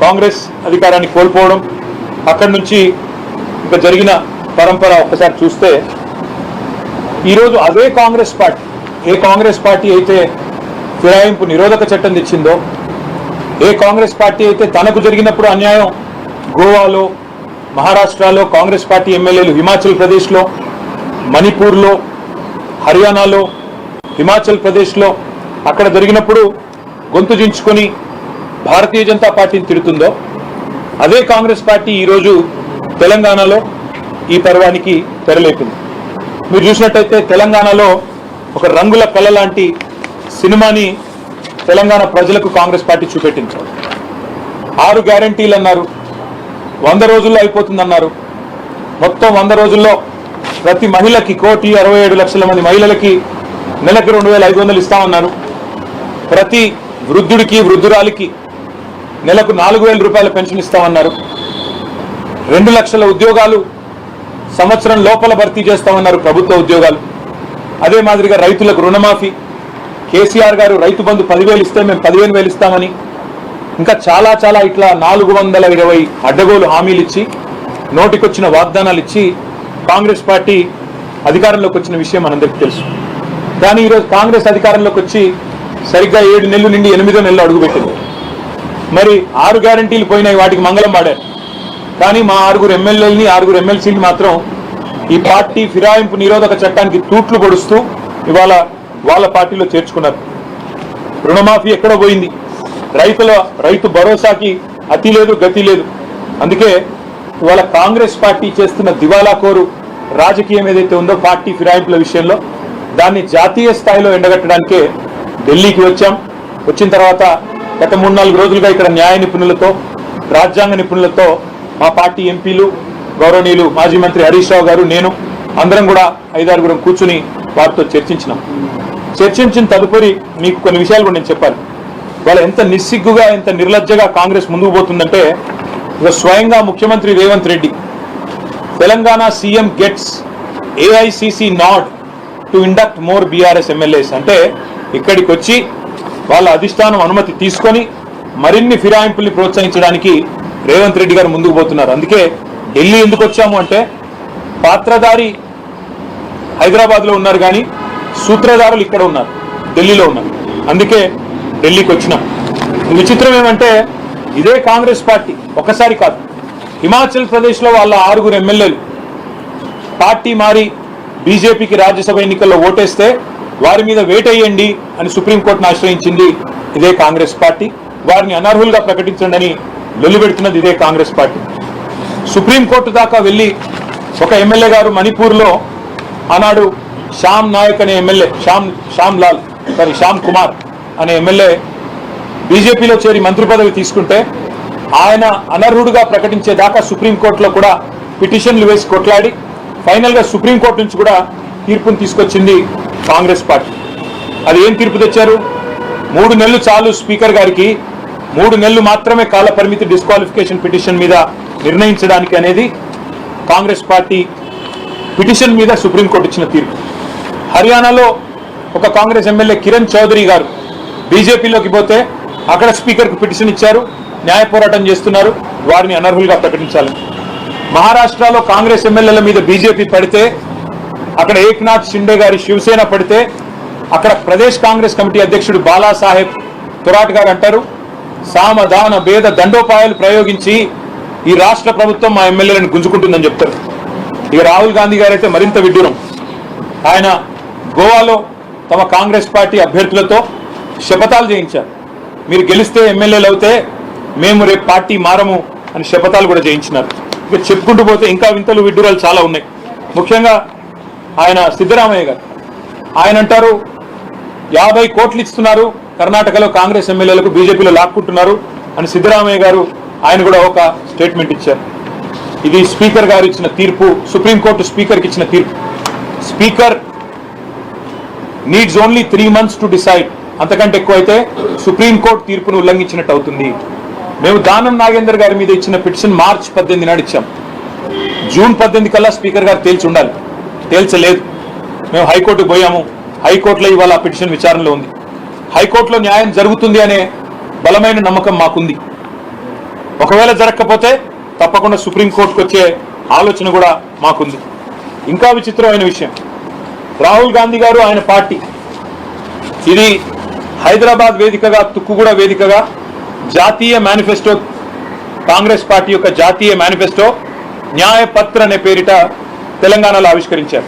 కాంగ్రెస్ అధికారాన్ని కోల్పోవడం, అక్కడి నుంచి ఇంకా జరిగిన పరంపర ఒక్కసారి చూస్తే ఈరోజు అదే కాంగ్రెస్ పార్టీ, ఏ కాంగ్రెస్ పార్టీ అయితే ఫిరాయింపు నిరోధక చట్టం తెచ్చిందో, ఏ కాంగ్రెస్ పార్టీ అయితే తనకు జరిగినప్పుడు అన్యాయం గోవాలో, మహారాష్ట్రలో కాంగ్రెస్ పార్టీ ఎమ్మెల్యేలు, హిమాచల్ ప్రదేశ్లో, మణిపూర్లో, హర్యానాలో, హిమాచల్ ప్రదేశ్లో అక్కడ జరిగినప్పుడు గొంతు దించుకొని భారతీయ జనతా పార్టీని తిడుతుందో, అదే కాంగ్రెస్ పార్టీ ఈరోజు తెలంగాణలో ఈ పర్వానికి తెరలేపింది. మీరు చూసినట్టయితే తెలంగాణలో ఒక రంగుల కళ లాంటి సినిమాని తెలంగాణ ప్రజలకు కాంగ్రెస్ పార్టీ చూపెట్టించారు. 6 గ్యారంటీలు అన్నారు, 100 రోజుల్లో అయిపోతుందన్నారు. మొత్తం 100 రోజుల్లో ప్రతి మహిళకి 1,67,00,000 మంది మహిళలకి నెలకు 2,500 ఇస్తామన్నారు. ప్రతి వృద్ధుడికి వృద్ధురాలికి నెలకు 4,000 రూపాయల పెన్షన్ ఇస్తామన్నారు. 2 లక్షల ఉద్యోగాలు సంవత్సరం లోపల భర్తీ చేస్తామన్నారు, ప్రభుత్వ ఉద్యోగాలు. అదే మాదిరిగా రైతులకు రుణమాఫీ, కేసీఆర్ గారు రైతు బంధు 10,000 ఇస్తే మేము 15,000 ఇస్తామని, ఇంకా చాలా చాలా ఇట్లా 420 అడ్డగోలు హామీలు ఇచ్చి, నోటికొచ్చిన వాగ్దానాలు ఇచ్చి కాంగ్రెస్ పార్టీ అధికారంలోకి వచ్చిన విషయం మనందరికీ తెలుసు. కానీ ఈరోజు కాంగ్రెస్ అధికారంలోకి వచ్చి సరిగ్గా 7 నెలలు నుండి 8వ నెలలో అడుగుపెట్టింది. మరి 6 గ్యారంటీలు పోయినాయి, వాటికి మంగళం పాడారు. కానీ మా 6 ఎమ్మెల్యేలని 6 ఎమ్మెల్సీని మాత్రం ఈ పార్టీ ఫిరాయింపు నిరోధక చట్టానికి తూట్లు పొడుస్తూ ఇవాళ వాళ్ళ పార్టీలో చేర్చుకున్నారు. రుణమాఫీ ఎక్కడో పోయింది, రైతు భరోసాకి అతి లేదు గతి లేదు. అందుకే ఇవాళ కాంగ్రెస్ పార్టీ చేస్తున్న దివాలాకోరు రాజకీయం ఏదైతే ఉందో పార్టీ ఫిరాయింపుల విషయంలో, దాన్ని జాతీయ స్థాయిలో ఎండగట్టడానికే ఢిల్లీకి వచ్చాం. వచ్చిన తర్వాత గత 3-4 రోజులుగా ఇక్కడ న్యాయ నిపుణులతో, రాజ్యాంగ నిపుణులతో మా పార్టీ ఎంపీలు, గౌరవనీయులు మాజీ మంత్రి హరీష్ రావు గారు, నేను అందరం కూడా 5-6 కూర్చుని వారితో చర్చించిన తదుపరి మీకు కొన్ని విషయాలు కూడా నేను చెప్పాలి. వాళ్ళు ఎంత నిస్సిగ్గుగా, ఎంత నిర్లజ్జగా కాంగ్రెస్ ముందుకు పోతుందంటే, స్వయంగా ముఖ్యమంత్రి Revanth Reddy Telangana CM gets AICC nod to induct more BRS MLAs అంటే, ఇక్కడికి వచ్చి వాళ్ళ అధిష్టానం అనుమతి తీసుకొని మరిన్ని ఫిరాయింపుల్ని ప్రోత్సహించడానికి రేవంత్ రెడ్డి గారు ముందుకు పోతున్నారు. అందుకే ఢిల్లీ ఎందుకు వచ్చాము అంటే, పాత్రధారి హైదరాబాద్లో ఉన్నారు కానీ సూత్రధారులు ఇక్కడ ఉన్నారు, ఢిల్లీలో ఉన్నారు. అందుకే ఢిల్లీకి వచ్చినాం. విచిత్రం ఏమంటే, ఇదే కాంగ్రెస్ పార్టీ ఒకసారి కాదు, హిమాచల్ ప్రదేశ్లో వాళ్ళ 6 ఎమ్మెల్యేలు పార్టీ మారి బీజేపీకి రాజ్యసభ ఎన్నికల్లో ఓటేస్తే వారి మీద వేటేయండి అని సుప్రీంకోర్టును ఆశ్రయించింది ఇదే కాంగ్రెస్ పార్టీ. వారిని అనర్హులుగా ప్రకటించండి అని వెలువెడుతున్నది ఇదే కాంగ్రెస్ పార్టీ. సుప్రీంకోర్టు దాకా వెళ్ళి ఒక ఎమ్మెల్యే గారు మణిపూర్లో ఆనాడు శ్యామ్ నాయక్ అనే ఎమ్మెల్యే, శ్యామ్ కుమార్ అనే ఎమ్మెల్యే బీజేపీలో చేరి మంత్రి పదవి తీసుకుంటే ఆయన అనర్హుడుగా ప్రకటించేదాకా సుప్రీంకోర్టులో కూడా పిటిషన్లు వేసి కొట్లాడి ఫైనల్గా సుప్రీంకోర్టు నుంచి కూడా తీర్పును తీసుకొచ్చింది కాంగ్రెస్ పార్టీ. అది ఏం తీర్పు తెచ్చారు? 3 నెలలు చాలు స్పీకర్ గారికి, 3 నెలలు మాత్రమే కాల పరిమితి డిస్క్వాలిఫికేషన్ పిటిషన్ మీద నిర్ణయించడానికి అనేది కాంగ్రెస్ పార్టీ పిటిషన్ మీద సుప్రీంకోర్టు ఇచ్చిన తీర్పు. హర్యానాలో ఒక కాంగ్రెస్ ఎమ్మెల్యే కిరణ్ చౌదరి గారు బీజేపీలోకి పోతే అక్కడ స్పీకర్కు పిటిషన్ ఇచ్చారు, న్యాయ పోరాటం చేస్తున్నారు, వారిని అనర్హులుగా ప్రకటించాలి. మహారాష్ట్రలో కాంగ్రెస్ ఎమ్మెల్యేల మీద బీజేపీ పడితే, అక్కడ ఏక్నాథ్ షిండే గారి శివసేన పడితే, అక్కడ ప్రదేశ్ కాంగ్రెస్ కమిటీ అధ్యక్షుడు బాలాసాహెబ్ తొరాట్ గారు అంటారు, సామధాన భేద దండోపాయాలు ప్రయోగించి ఈ రాష్ట్ర ప్రభుత్వం మా ఎమ్మెల్యేలను గుంజుకుంటుందని చెప్తారు. ఇక రాహుల్ గాంధీ గారు అయితే మరింత విడ్డూరం. ఆయన గోవాలో తమ కాంగ్రెస్ పార్టీ అభ్యర్థులతో శపథాలు చేయించారు. మీరు గెలిస్తే ఎమ్మెల్యేలు అవుతే మేము రేపు పార్టీ మారము అని శపథాలు కూడా చేయించినారు. ఇక చెప్పుకుంటూ పోతే ఇంకా వింతలు విడ్డూరాలు చాలా ఉన్నాయి. ముఖ్యంగా ఆయన సిద్ధరామయ్య గారు, ఆయన అంటారు 50 కోట్లు ఇస్తున్నారు కర్ణాటకలో కాంగ్రెస్ ఎమ్మెల్యేలకు, బీజేపీలో లాక్కుంటున్నారు అని సిద్ధరామయ్య గారు ఆయన కూడా ఒక స్టేట్మెంట్ ఇచ్చారు. ఇది స్పీకర్ గారు ఇచ్చిన తీర్పు, సుప్రీంకోర్టు స్పీకర్కి ఇచ్చిన తీర్పు. Speaker needs only 3 months to decide, అంతకంటే ఎక్కువైతే సుప్రీంకోర్టు తీర్పును ఉల్లంఘించినట్టు అవుతుంది. మేము దానం నాగేందర్ గారి మీద ఇచ్చిన పిటిషన్ మార్చి 18 నాడు ఇచ్చాం. జూన్ 18 కల్లా స్పీకర్ గారు తేల్చి ఉండాలి, తేల్చలేదు. మేము హైకోర్టుకు పోయాము, హైకోర్టులో ఇవాళ ఆ పిటిషన్ విచారణలో ఉంది. హైకోర్టులో న్యాయం జరుగుతుంది అనే బలమైన నమ్మకం మాకుంది. ఒకవేళ జరగకపోతే తప్పకుండా సుప్రీంకోర్టుకు వచ్చే ఆలోచన కూడా మాకుంది. ఇంకా విచిత్రమైన విషయం, రాహుల్ గాంధీ గారు ఆయన పార్టీ ఇది హైదరాబాద్ వేదికగా, తుక్కుగూడ వేదికగా జాతీయ మేనిఫెస్టో, కాంగ్రెస్ పార్టీ యొక్క జాతీయ మేనిఫెస్టో న్యాయపత్ర అనే పేరిట తెలంగాణలో ఆవిష్కరించారు.